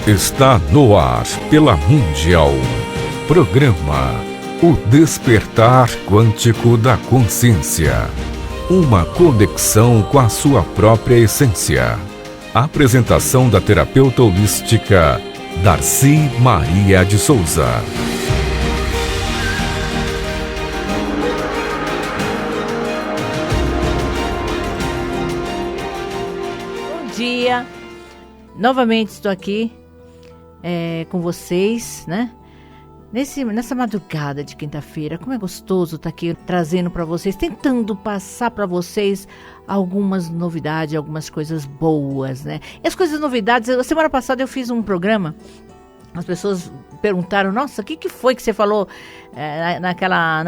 Está no ar pela Mundial. Programa O Despertar Quântico da Consciência. Uma conexão com a sua própria essência. Apresentação da terapeuta holística Darcy Maria de Souza. Bom dia. Novamente estou aqui com vocês, né? Nessa madrugada de quinta-feira, como é gostoso estar aqui trazendo para vocês, tentando passar para vocês algumas novidades, algumas coisas boas, né? E as coisas novidades, semana passada eu fiz um programa, as pessoas perguntaram, nossa, o que foi que você falou naquela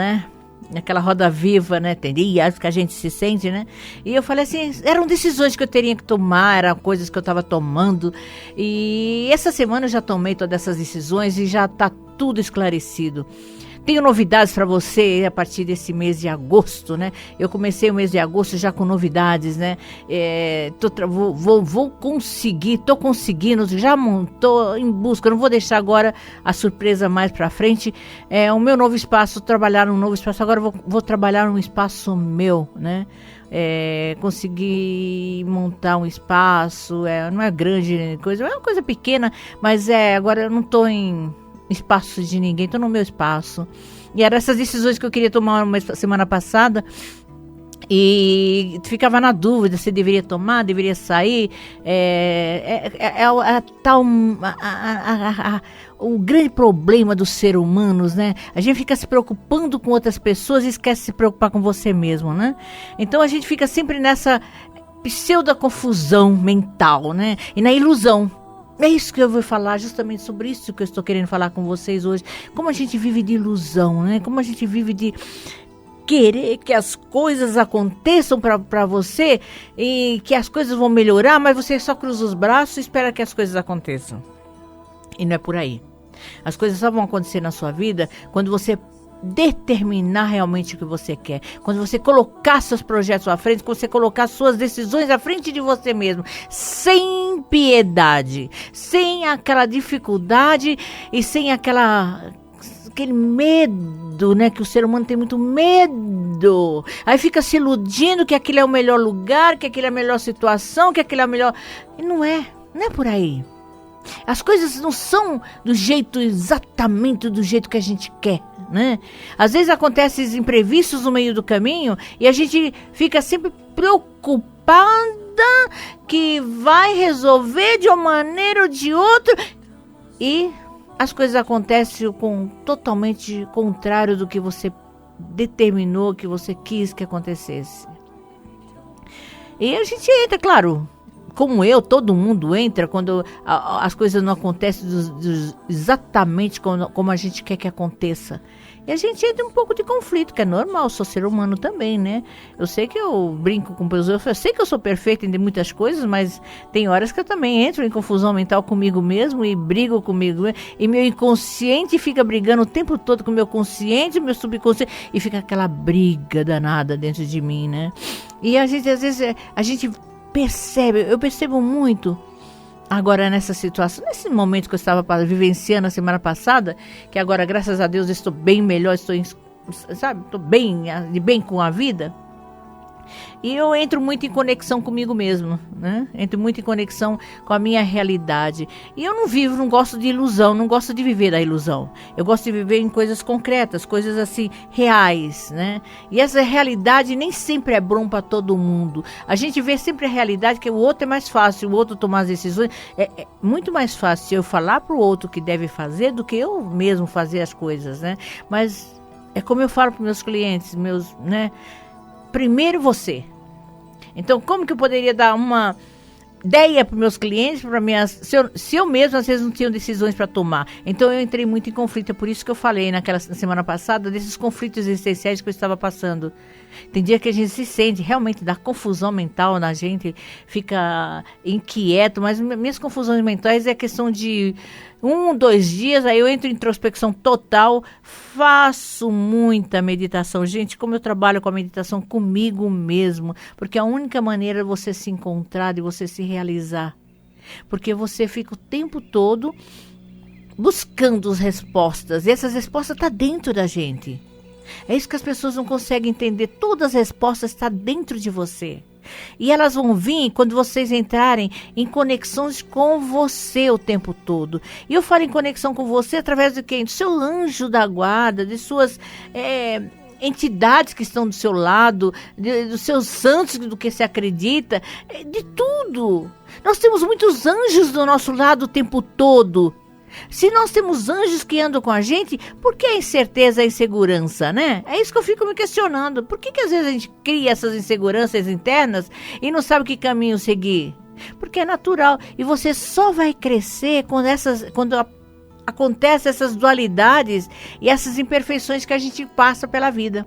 roda viva, né? Tem dias que a gente se sente, né? E eu falei assim, eram decisões que eu teria que tomar, eram coisas que eu estava tomando. E essa semana eu já tomei todas essas decisões e já está tudo esclarecido. Tenho novidades para você a partir desse mês de agosto, né? Eu comecei o mês de agosto já com novidades, né? Vou conseguir, tô conseguindo, já montou em busca, não vou deixar agora a surpresa mais para frente. O meu novo espaço, trabalhar num novo espaço, agora vou trabalhar num espaço meu, né? Consegui montar um espaço, não é grande coisa, é uma coisa pequena, mas agora eu não tô em espaço de ninguém, tô no meu espaço. E eram essas decisões que eu queria tomar semana passada e ficava na dúvida se deveria tomar, deveria sair. O grande problema dos seres humanos, né? A gente fica se preocupando com outras pessoas e esquece de se preocupar com você mesmo, né? Então a gente fica sempre nessa pseudo-confusão mental, né? E na ilusão. É isso que eu vou falar, justamente sobre isso que eu estou querendo falar com vocês hoje. Como a gente vive de ilusão, né? Como a gente vive de querer que as coisas aconteçam para você e que as coisas vão melhorar, mas você só cruza os braços e espera que as coisas aconteçam. E não é por aí. As coisas só vão acontecer na sua vida quando você determinar realmente o que você quer, quando você colocar seus projetos à frente, quando você colocar suas decisões à frente de você mesmo, sem piedade, sem aquela dificuldade e sem aquele medo, né, que o ser humano tem muito medo, aí fica se iludindo que aquele é o melhor lugar, que aquele é a melhor situação, que aquele é o melhor, e não é por aí. As coisas não são exatamente do jeito que a gente quer, né? Às vezes acontecem imprevistos no meio do caminho e a gente fica sempre preocupada que vai resolver de uma maneira ou de outra e as coisas acontecem totalmente contrário do que você determinou, que você quis que acontecesse. E a gente entra, claro, como todo mundo entra quando as coisas não acontecem exatamente como a gente quer que aconteça. E a gente entra um pouco de conflito, que é normal, sou ser humano também, né? Eu sei que eu brinco com pessoas, eu sei que eu sou perfeita em muitas coisas, mas tem horas que eu também entro em confusão mental comigo mesmo e brigo comigo. E meu inconsciente fica brigando o tempo todo com o meu consciente, meu subconsciente, e fica aquela briga danada dentro de mim, né? E às vezes, a gente eu percebo muito agora nessa situação, nesse momento que eu estava vivenciando a semana passada, que agora, graças a Deus, estou bem melhor, estou bem com a vida. E eu entro muito em conexão comigo mesmo, né? Entro muito em conexão com a minha realidade. E eu não gosto de ilusão, não gosto de viver da ilusão. Eu gosto de viver em coisas concretas, coisas assim, reais, né? E essa realidade nem sempre é bom para todo mundo. A gente vê sempre a realidade que o outro é mais fácil, o outro tomar as decisões. É muito mais fácil eu falar para o outro o que deve fazer do que eu mesmo fazer as coisas, né? Mas é como eu falo para meus clientes, né? Primeiro você. Então, como que eu poderia dar uma ideia para meus clientes, se eu mesmo às vezes não tinha decisões para tomar? Então, eu entrei muito em conflito. É por isso que eu falei na semana passada desses conflitos existenciais que eu estava passando. Tem dia que a gente se sente, realmente dá confusão mental na gente, fica inquieto, mas minhas confusões mentais é questão de 1, 2 dias, aí eu entro em introspecção total, faço muita meditação. Gente, como eu trabalho com a meditação comigo mesmo, porque a única maneira de você se encontrar, de você se realizar, Porque você fica o tempo todo buscando as respostas. E essas respostas estão dentro da gente. É isso que as pessoas não conseguem entender. Todas as respostas estão dentro de você. E elas vão vir quando vocês entrarem em conexões com você o tempo todo. E eu falo em conexão com você através de quem? Do seu anjo da guarda, de suas entidades que estão do seu lado, dos seus santos do que se acredita, de tudo. Nós temos muitos anjos do nosso lado o tempo todo. Se nós temos anjos que andam com a gente, por que a incerteza e a insegurança, né? É isso que eu fico me questionando. Por que às vezes a gente cria essas inseguranças internas e não sabe que caminho seguir? Porque é natural. E você só vai crescer quando acontecem essas dualidades e essas imperfeições que a gente passa pela vida.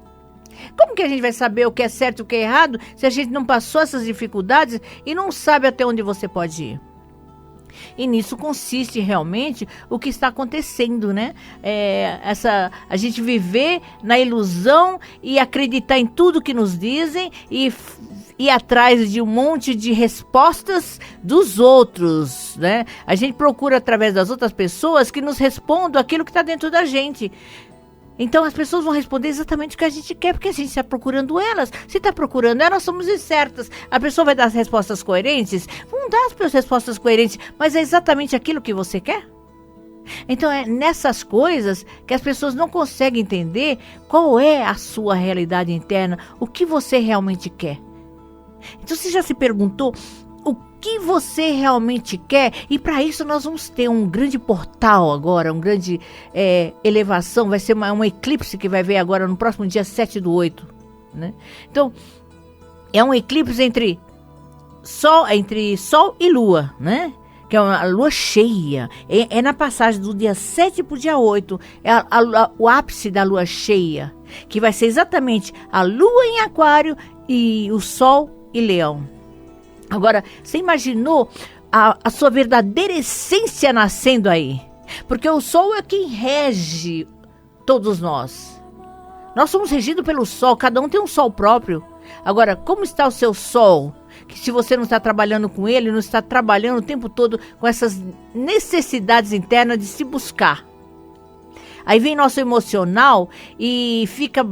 Como que a gente vai saber o que é certo e o que é errado se a gente não passou essas dificuldades e não sabe até onde você pode ir? E nisso consiste realmente o que está acontecendo, né? A gente viver na ilusão e acreditar em tudo que nos dizem e ir atrás de um monte de respostas dos outros, né? A gente procura através das outras pessoas que nos respondam aquilo que está dentro da gente. Então as pessoas vão responder exatamente o que a gente quer, porque a gente está procurando elas. Se está procurando elas, somos incertas. A pessoa vai dar as respostas coerentes? Vão dar as respostas coerentes, mas é exatamente aquilo que você quer? Então é nessas coisas que as pessoas não conseguem entender qual é a sua realidade interna, o que você realmente quer. Então você já se perguntou o que você realmente quer? E para isso nós vamos ter um grande portal agora, um grande elevação, vai ser um eclipse que vai ver agora no próximo dia 7/8, né? Então, é um eclipse entre Sol e Lua, né? Que é uma lua cheia, é na passagem do dia 7 para o dia 8, é o ápice da lua cheia, que vai ser exatamente a lua em Aquário e o Sol em Leão. Agora, você imaginou a sua verdadeira essência nascendo aí? Porque o Sol é quem rege todos nós. Nós somos regidos pelo Sol, cada um tem um Sol próprio. Agora, como está o seu Sol? Que se você não está trabalhando com ele, não está trabalhando o tempo todo com essas necessidades internas de se buscar. Aí vem nosso emocional e fica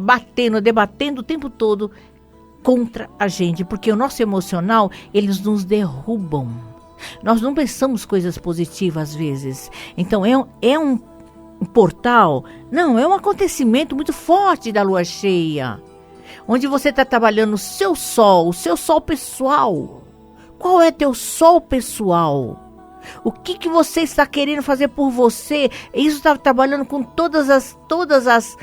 debatendo o tempo todo contra a gente, porque o nosso emocional, eles nos derrubam. Nós não pensamos coisas positivas às vezes. Então é um portal, não, é um acontecimento muito forte da lua cheia, onde você está trabalhando o seu sol pessoal. Qual é teu sol pessoal? O que você está querendo fazer por você? Isso está trabalhando com todas as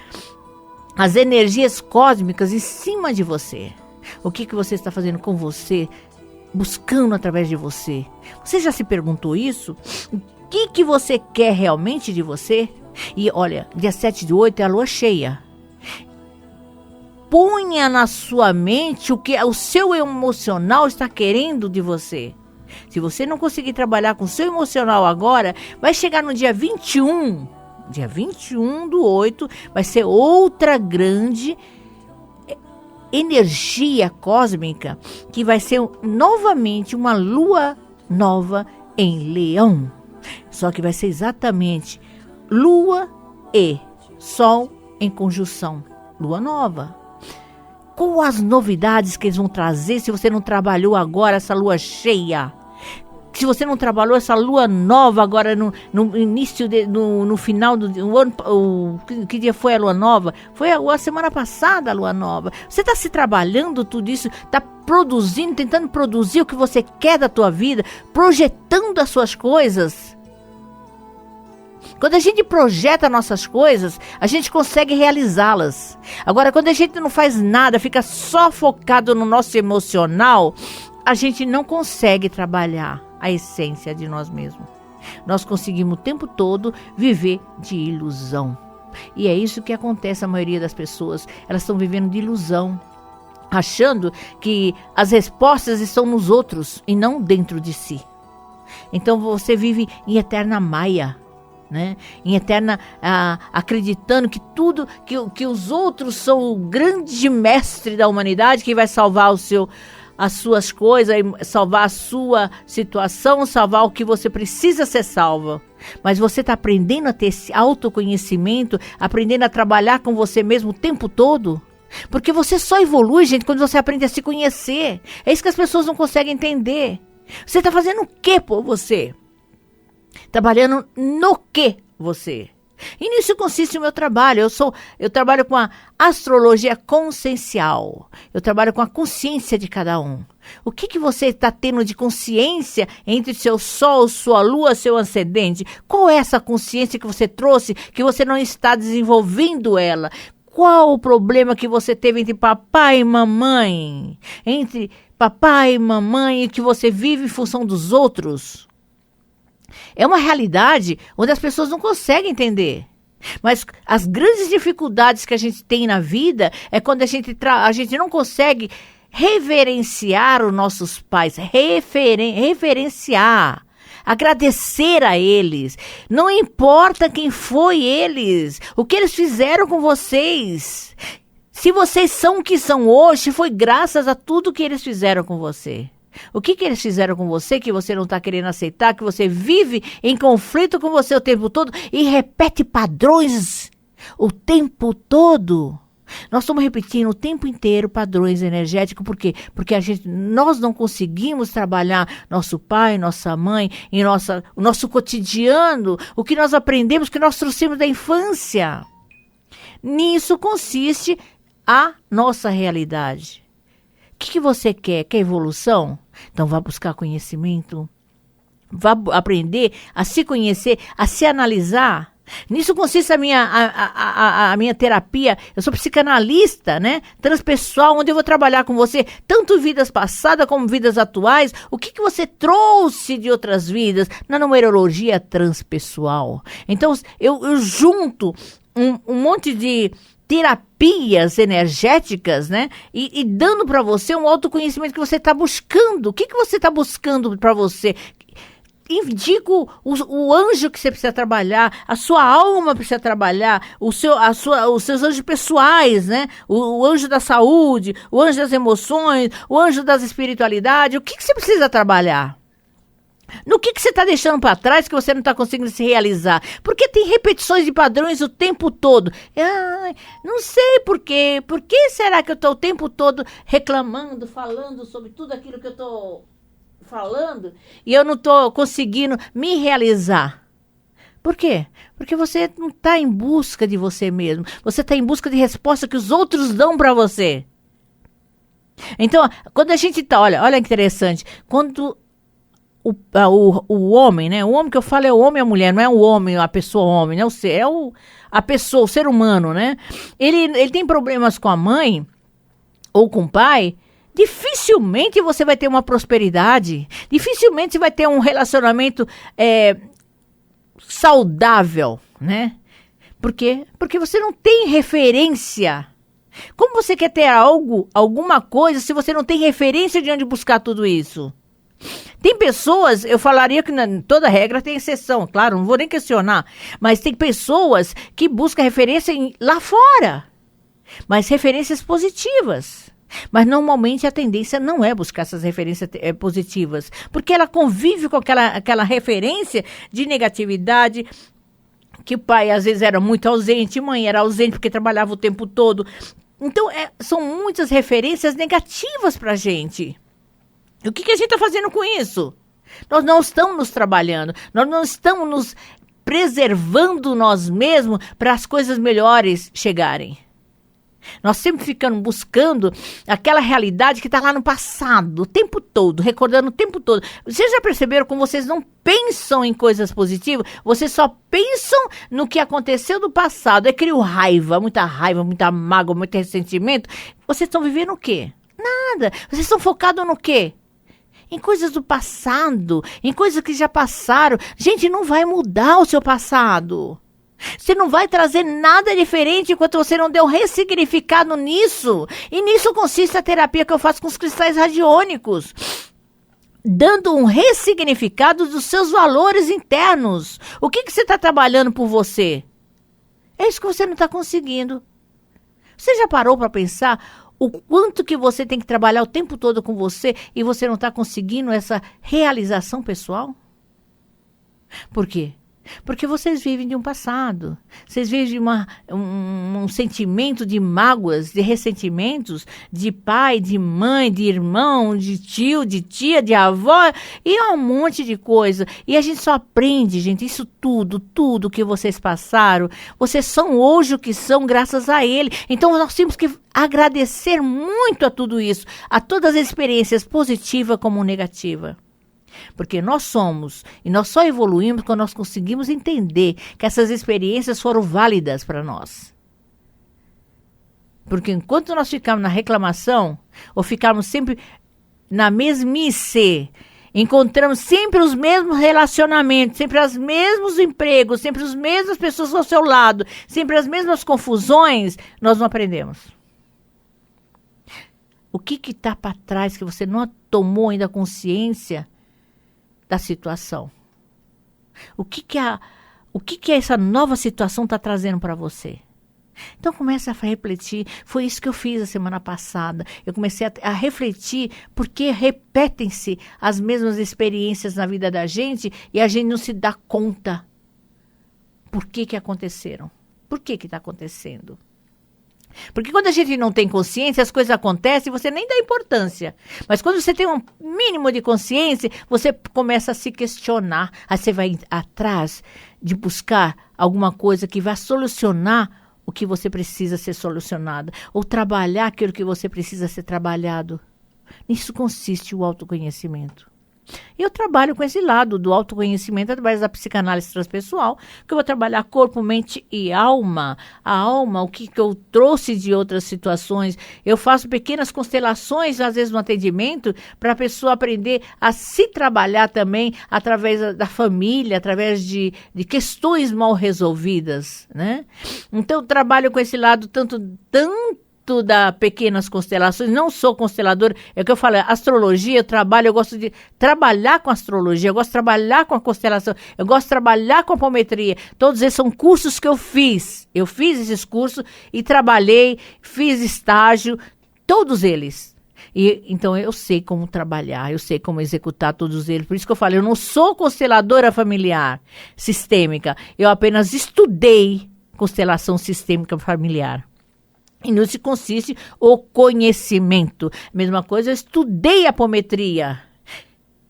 energias cósmicas em cima de você. O que você está fazendo com você, buscando através de você? Você já se perguntou isso? O que você quer realmente de você? E olha, dia 7/8 é a lua cheia. Ponha na sua mente o que o seu emocional está querendo de você. Se você não conseguir trabalhar com o seu emocional agora, vai chegar no dia 21. Dia 21/8 vai ser outra grande energia cósmica, que vai ser novamente uma lua nova em Leão. Só que vai ser exatamente lua e sol em conjunção. Lua nova. Quais as novidades que eles vão trazer se você não trabalhou agora essa lua cheia? Se você não trabalhou essa lua nova agora no início, no final do ano, que dia foi a lua nova? Foi a semana passada a lua nova. Você está se trabalhando tudo isso, está produzindo, tentando produzir o que você quer da tua vida, projetando as suas coisas. Quando a gente projeta nossas coisas, a gente consegue realizá-las. Agora, quando a gente não faz nada, fica só focado no nosso emocional, a gente não consegue trabalhar a essência de nós mesmos. Nós conseguimos o tempo todo viver de ilusão. E é isso que acontece a maioria das pessoas. Elas estão vivendo de ilusão, achando que as respostas estão nos outros e não dentro de si. Então você vive em eterna maia, né? Em eterna acreditando que tudo, que os outros são o grande mestre da humanidade que vai salvar as suas coisas, salvar a sua situação, salvar o que você precisa ser salvo. Mas você está aprendendo a ter esse autoconhecimento, aprendendo a trabalhar com você mesmo o tempo todo? Porque você só evolui, gente, quando você aprende a se conhecer. É isso que as pessoas não conseguem entender. Você está fazendo o que por você? Trabalhando no que você? E nisso consiste o meu trabalho. Eu trabalho com a astrologia consciencial. Eu trabalho com a consciência de cada um. O que você está tendo de consciência entre seu sol, sua lua, seu ascendente? Qual é essa consciência que você trouxe, que você não está desenvolvendo ela? Qual o problema que você teve entre papai e mamãe? Entre papai e mamãe, e que você vive em função dos outros? É uma realidade onde as pessoas não conseguem entender. Mas as grandes dificuldades que a gente tem na vida é quando a gente não consegue reverenciar os nossos pais, referenciar, agradecer a eles. Não importa quem foi eles, o que eles fizeram com vocês. Se vocês são o que são hoje, foi graças a tudo que eles fizeram com você. O que eles fizeram com você que você não está querendo aceitar, que você vive em conflito com você o tempo todo e repete padrões o tempo todo? Nós estamos repetindo o tempo inteiro padrões energéticos. Por quê? Porque nós não conseguimos trabalhar nosso pai, nossa mãe, o nosso cotidiano, o que nós aprendemos, que nós trouxemos da infância. Nisso consiste a nossa realidade. O que você quer? Quer evolução? Então vá buscar conhecimento, vá aprender a se conhecer, a se analisar. Nisso consiste a minha terapia. Eu sou psicanalista, né? Transpessoal, onde eu vou trabalhar com você, tanto vidas passadas como vidas atuais. O que você trouxe de outras vidas na numerologia transpessoal. Então, eu junto um monte de terapias energéticas, né? E dando para você um autoconhecimento que você está buscando. O que você está buscando para você? Indico o anjo que você precisa trabalhar, a sua alma precisa trabalhar, os seus anjos pessoais, né? O anjo da saúde, o anjo das emoções, o anjo das espiritualidades. O que você precisa trabalhar? No que você está deixando para trás que você não está conseguindo se realizar? Porque tem repetições de padrões o tempo todo. Não sei por quê. Por que será que eu estou o tempo todo reclamando, falando sobre tudo aquilo que eu estou falando e eu não estou conseguindo me realizar? Por quê? Porque você não está em busca de você mesmo. Você está em busca de resposta que os outros dão para você. Então, quando a gente está... Olha que interessante. Quando... O homem, né? O homem que eu falo é o homem e a mulher, não é o homem, a pessoa homem, né? A pessoa, o ser humano, né? Ele tem problemas com a mãe ou com o pai, dificilmente você vai ter uma prosperidade, dificilmente você vai ter um relacionamento saudável, né? Por quê? Porque você não tem referência. Como você quer ter alguma coisa, se você não tem referência de onde buscar tudo isso? Tem pessoas, eu falaria que toda regra tem exceção, claro, não vou nem questionar, mas tem pessoas que buscam referência lá fora, mas referências positivas. Mas normalmente a tendência não é buscar essas referências positivas, porque ela convive com aquela referência de negatividade, que o pai às vezes era muito ausente, mãe era ausente porque trabalhava o tempo todo. Então são muitas referências negativas para a gente. O que a gente está fazendo com isso? Nós não estamos nos trabalhando, nós não estamos nos preservando nós mesmos para as coisas melhores chegarem. Nós sempre ficamos buscando aquela realidade que está lá no passado, o tempo todo, recordando o tempo todo. Vocês já perceberam como vocês não pensam em coisas positivas? Vocês só pensam no que aconteceu no passado. Criam raiva, muita mágoa, muito ressentimento. Vocês estão vivendo o quê? Nada. Vocês estão focados no quê? Em coisas do passado, em coisas que já passaram. Gente, não vai mudar o seu passado. Você não vai trazer nada diferente enquanto você não der um ressignificado nisso. E nisso consiste a terapia que eu faço com os cristais radiônicos. Dando um ressignificado dos seus valores internos. O que você está trabalhando por você? É isso que você não está conseguindo. Você já parou para pensar o quanto que você tem que trabalhar o tempo todo com você e você não está conseguindo essa realização pessoal? Por quê? Porque vocês vivem de um passado, vocês vivem de um sentimento de mágoas, de ressentimentos, de pai, de mãe, de irmão, de tio, de tia, de avó, e um monte de coisa. E a gente só aprende, gente, isso tudo que vocês passaram, vocês são hoje o que são graças a ele. Então nós temos que agradecer muito a tudo isso, a todas as experiências positivas como negativas. Porque nós somos, e nós só evoluímos quando nós conseguimos entender que essas experiências foram válidas para nós. Porque enquanto nós ficamos na reclamação, ou ficamos sempre na mesmice, encontramos sempre os mesmos relacionamentos, sempre os mesmos empregos, sempre as mesmas pessoas ao seu lado, sempre as mesmas confusões, nós não aprendemos. O que está para trás que você não tomou ainda consciência da situação? O que essa nova situação está trazendo para você? Então comece a refletir. Foi isso que eu fiz a semana passada. Eu comecei a refletir porque repetem-se as mesmas experiências na vida da gente e a gente não se dá conta por que aconteceram. Por que está acontecendo? Porque quando a gente não tem consciência, as coisas acontecem e você nem dá importância. Mas quando você tem um mínimo de consciência, você começa a se questionar. Aí você vai atrás de buscar alguma coisa que vai solucionar o que você precisa ser solucionado. Ou trabalhar aquilo que você precisa ser trabalhado. Nisso consiste o autoconhecimento. Eu trabalho com esse lado do autoconhecimento através da psicanálise transpessoal, que eu vou trabalhar corpo, mente e alma. A alma, o que eu trouxe de outras situações. Eu faço pequenas constelações, às vezes no atendimento, para a pessoa aprender a se trabalhar também através da família, através de questões mal resolvidas, né? Então, eu trabalho com esse lado tanto da pequenas constelações. Não sou consteladora, é o que eu falo, astrologia, eu gosto de trabalhar com astrologia, eu gosto de trabalhar com a constelação, eu gosto de trabalhar com a apometria. Todos esses são cursos que eu fiz esses cursos e trabalhei, fiz estágio, todos eles. Então eu sei como trabalhar, eu sei como executar todos eles. Por isso que eu falo, eu não sou consteladora familiar sistêmica, eu apenas estudei constelação sistêmica familiar. E nisso consiste o conhecimento. Mesma coisa, eu estudei apometria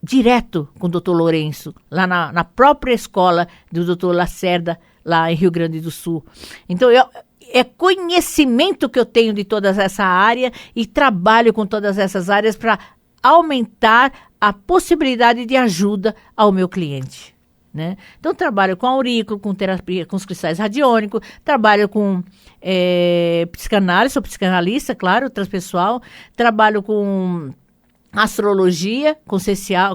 direto com o doutor Lourenço, lá na própria escola do doutor Lacerda, lá em Rio Grande do Sul. Então, é conhecimento que eu tenho de toda essa área e trabalho com todas essas áreas para aumentar a possibilidade de ajuda ao meu cliente. Né? Então, trabalho com aurículo, com terapia, com os cristais radiônicos, trabalho com psicanálise, sou psicanalista, claro, transpessoal, trabalho com astrologia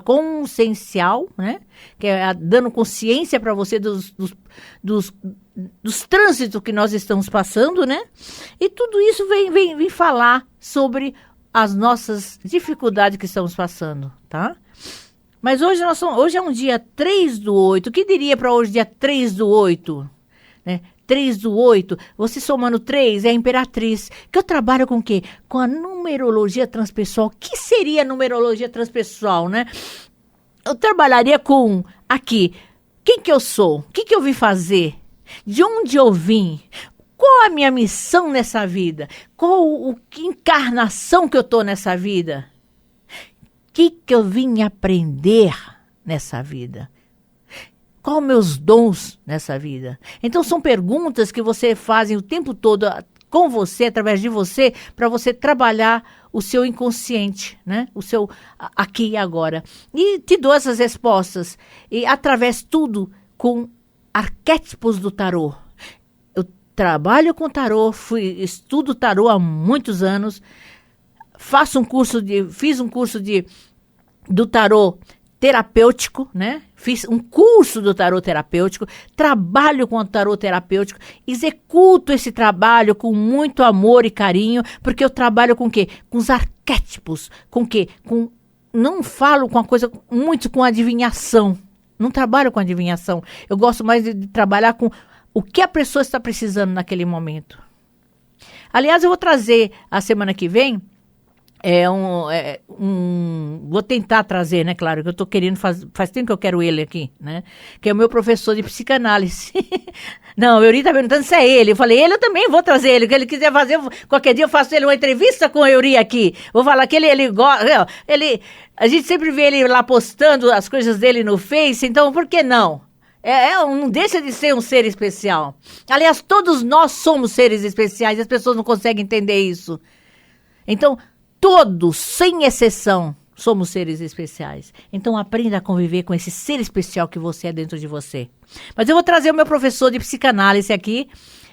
consciencial, né? Que é dando consciência para você dos trânsitos que nós estamos passando, né? E tudo isso vem falar sobre as nossas dificuldades que estamos passando, tá? Mas hoje é um dia 3/8. O que diria para hoje, dia 3/8? Né? 3/8, você somando 3 é a imperatriz. Que eu trabalho com o quê? Com a numerologia transpessoal. O que seria a numerologia transpessoal, né? Eu trabalharia com, aqui, quem que eu sou? O que eu vim fazer? De onde eu vim? Qual a minha missão nessa vida? Qual que encarnação que eu estou nessa vida? O que eu vim aprender nessa vida? Quais meus dons nessa vida? Então, são perguntas que você faz o tempo todo com você, através de você, para você trabalhar o seu inconsciente, né? O seu aqui e agora. E te dou essas respostas. E através tudo com arquétipos do tarô. Eu trabalho com tarô, estudo tarô há muitos anos. Fiz um curso do tarô terapêutico, né? Fiz um curso do tarô terapêutico, trabalho com o tarô terapêutico, executo esse trabalho com muito amor e carinho, porque eu trabalho com o quê? Com os arquétipos, com o quê? Não falo com a coisa muito com adivinhação, não trabalho com adivinhação, eu gosto mais de trabalhar com o que a pessoa está precisando naquele momento. Aliás, eu vou trazer a semana que vem, vou tentar trazer, né, claro, que eu tô querendo faz tempo que eu quero ele aqui, né, que é o meu professor de psicanálise. Não, o Euri tá perguntando se é ele. Eu falei, eu também vou trazer ele, o que ele quiser fazer, qualquer dia eu faço ele uma entrevista com o Euri aqui. Vou falar que ele gosta, a gente sempre vê ele lá postando as coisas dele no Face, então por que não? Não deixa de ser um ser especial. Aliás, todos nós somos seres especiais, as pessoas não conseguem entender isso. Então, todos, sem exceção, somos seres especiais. Então, aprenda a conviver com esse ser especial que você é dentro de você. Mas eu vou trazer o meu professor de psicanálise aqui,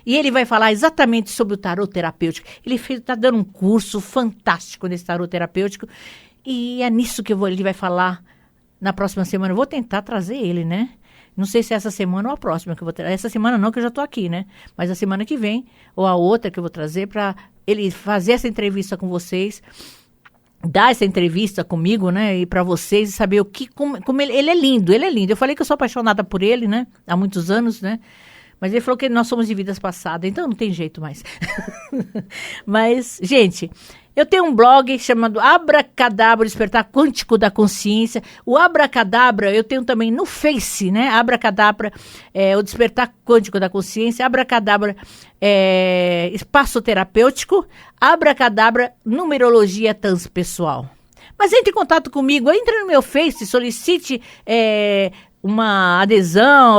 e ele vai falar exatamente sobre o tarô terapêutico. Ele está dando um curso fantástico nesse tarô terapêutico, e é nisso que ele vai falar na próxima semana. Eu vou tentar trazer ele, né? Não sei se é essa semana ou a próxima que eu vou trazer. Essa semana não, que eu já estou aqui, né? Mas a semana que vem, ou a outra que eu vou trazer, para ele fazer essa entrevista com vocês, dar essa entrevista comigo, né? E para vocês saber como ele é lindo, ele é lindo. Eu falei que eu sou apaixonada por ele, né? Há muitos anos, né? Mas ele falou que nós somos de vidas passadas, então não tem jeito mais. Mas, gente, eu tenho um blog chamado Abracadabra, Despertar Quântico da Consciência. O Abracadabra eu tenho também no Face, né? Abracadabra, o Despertar Quântico da Consciência. Abracadabra, Espaço Terapêutico. Abracadabra, Numerologia Transpessoal. Mas entre em contato comigo, entre no meu Face, solicite uma adesão,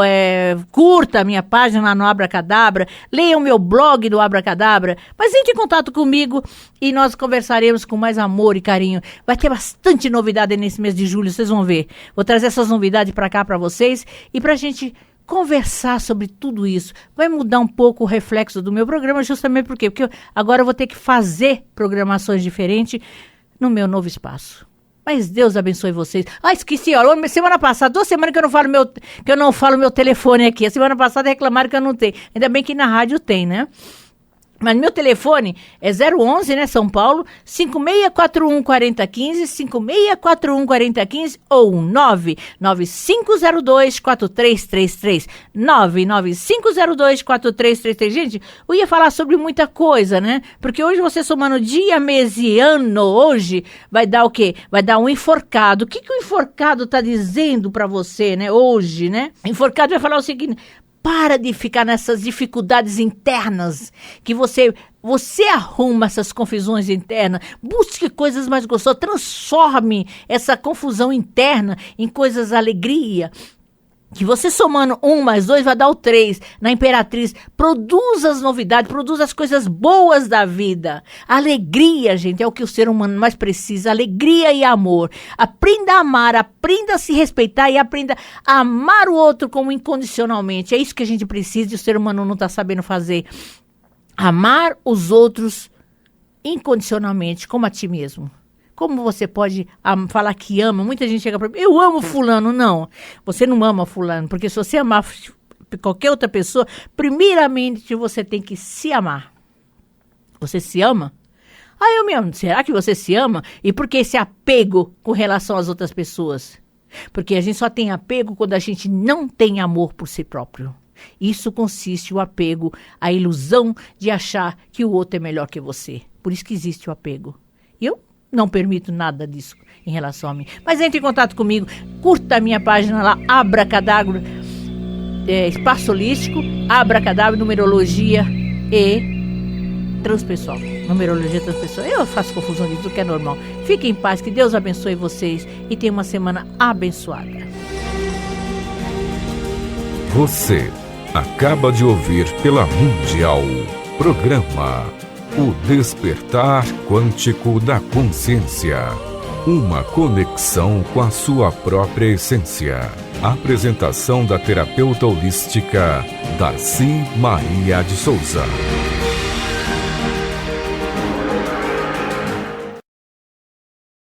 curta a minha página lá no Abracadabra, leia o meu blog do Abracadabra, mas entre em contato comigo e nós conversaremos com mais amor e carinho. Vai ter bastante novidade nesse mês de julho, vocês vão ver. Vou trazer essas novidades para cá para vocês e para a gente conversar sobre tudo isso. Vai mudar um pouco o reflexo do meu programa, justamente porque agora eu vou ter que fazer programações diferentes no meu novo espaço. Mas Deus abençoe vocês. Esqueci, ó, semana passada, 2 semanas que eu não falo meu telefone aqui. A semana passada reclamaram que eu não tenho. Ainda bem que na rádio tem, né? Mas meu telefone é 011, né, São Paulo, 5641-4015, 5641-4015 ou 99502-4333, 99502-4333. Gente, eu ia falar sobre muita coisa, né? Porque hoje você somando dia, mês e ano, hoje vai dar o quê? Vai dar um enforcado. O que o enforcado tá dizendo pra você, né? Hoje, né? Enforcado vai falar o seguinte: para de ficar nessas dificuldades internas, que você arruma essas confusões internas, busque coisas mais gostosas, transforme essa confusão interna em coisas alegria. Que você somando 1 mais 2 vai dar o 3. Na Imperatriz, produza as novidades, produza as coisas boas da vida. Alegria, gente, é o que o ser humano mais precisa. Alegria e amor. Aprenda a amar, aprenda a se respeitar e aprenda a amar o outro como incondicionalmente. É isso que a gente precisa e o ser humano não está sabendo fazer. Amar os outros incondicionalmente, como a ti mesmo. Como você pode falar que ama? Muita gente chega para mim, eu amo fulano. Não, você não ama fulano, porque se você amar qualquer outra pessoa, primeiramente você tem que se amar. Você se ama? Eu me amo. Será que você se ama? E por que esse apego com relação às outras pessoas? Porque a gente só tem apego quando a gente não tem amor por si próprio. Isso consiste o apego, a ilusão de achar que o outro é melhor que você. Por isso que existe o apego. E eu não permito nada disso em relação a mim. Mas entre em contato comigo, curta a minha página lá, Abracadabra, Espaço Holístico, Abracadabra, Numerologia e Transpessoal. Numerologia Transpessoal. Eu faço confusão disso, que é normal. Fiquem em paz, que Deus abençoe vocês e tenham uma semana abençoada. Você acaba de ouvir pela Mundial programa O Despertar Quântico da Consciência. Uma conexão com a sua própria essência. Apresentação da terapeuta holística Darcy Maria de Souza.